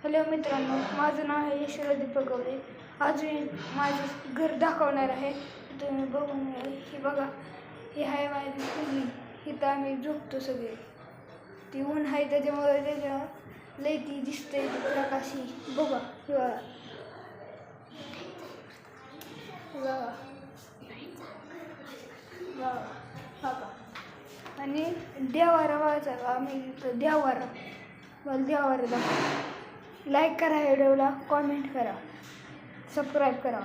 Hello मित्रांनो, माझं नाव आहे यशोदा दीपक गवळे. आज मी माझं घर दाखवणार आहे. तुम्ही बघून हे बघा, हे आहे माझी खोली. इथं आम्ही झोपतो सगळे. ती ऊन आहे त्याच्यामुळे त्याच्या लई ती दिसते प्रकाशी. बघा हे बघा, बघा. आणि देवारा वाचायला आम्ही इथं देवारा, मला देवारा दाखवा. लाईक करा व्हिडिओला, कॉमेंट करा, सबस्क्राईब करा.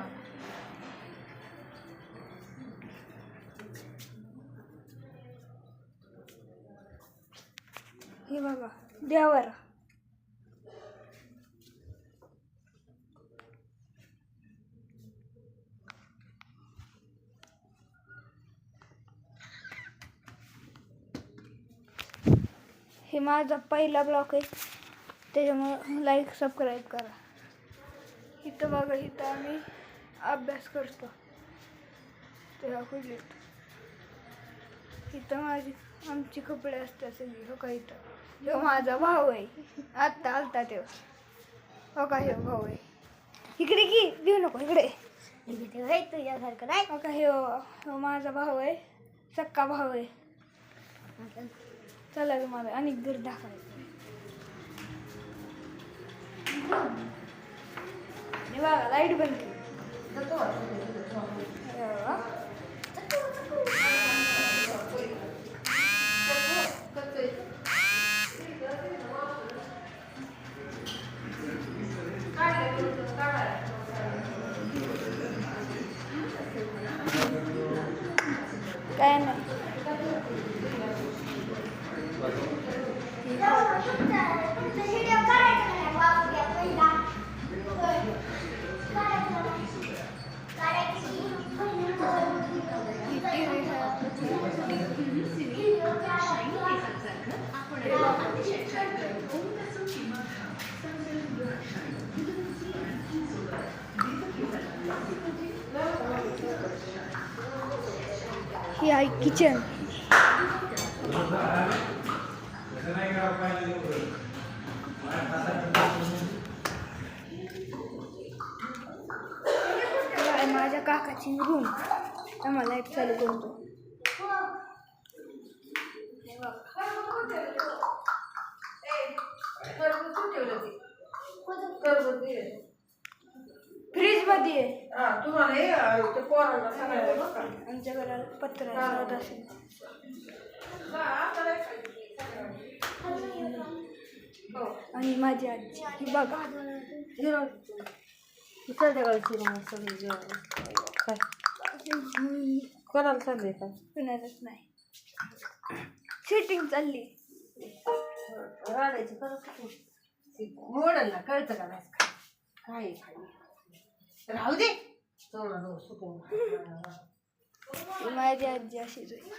हे बघा देवारा. हे माझा पहिला ब्लॉग आहे, त्याच्यामुळे लाईक सबस्क्राईब करा. इथं बघा, इथं आम्ही अभ्यास करतो त्या खोलीत. इथं आमची कपडे असतात सगळी. हो का, इथं जो माझा भाऊ आहे, आत्ता आलता तेव्हा. हो का, हे भाऊ आहे. इकडे की देऊ नको, इकडे तुझ्यासारखं नाही. हो का, हे माझा भाऊ आहे, सक्का भाऊ आहे. चला मला आणि घर दाखवायचं. बघा लाईट बंद केली. काय नाही. ही आहे किचन. माझ्या काकाची रूम. आम्हाला लाईट चालू करतो. फ्रीज मध्ये आमच्या घराला पत्र असेल. आणि माझी आजी ही बघा. कोणाला चाललंय का? कुणालाच नाही. शूटिंग चालली. राडायची मोडल ना, कळतं का नाही काय राहू दे. माझी आजी अशीच होती.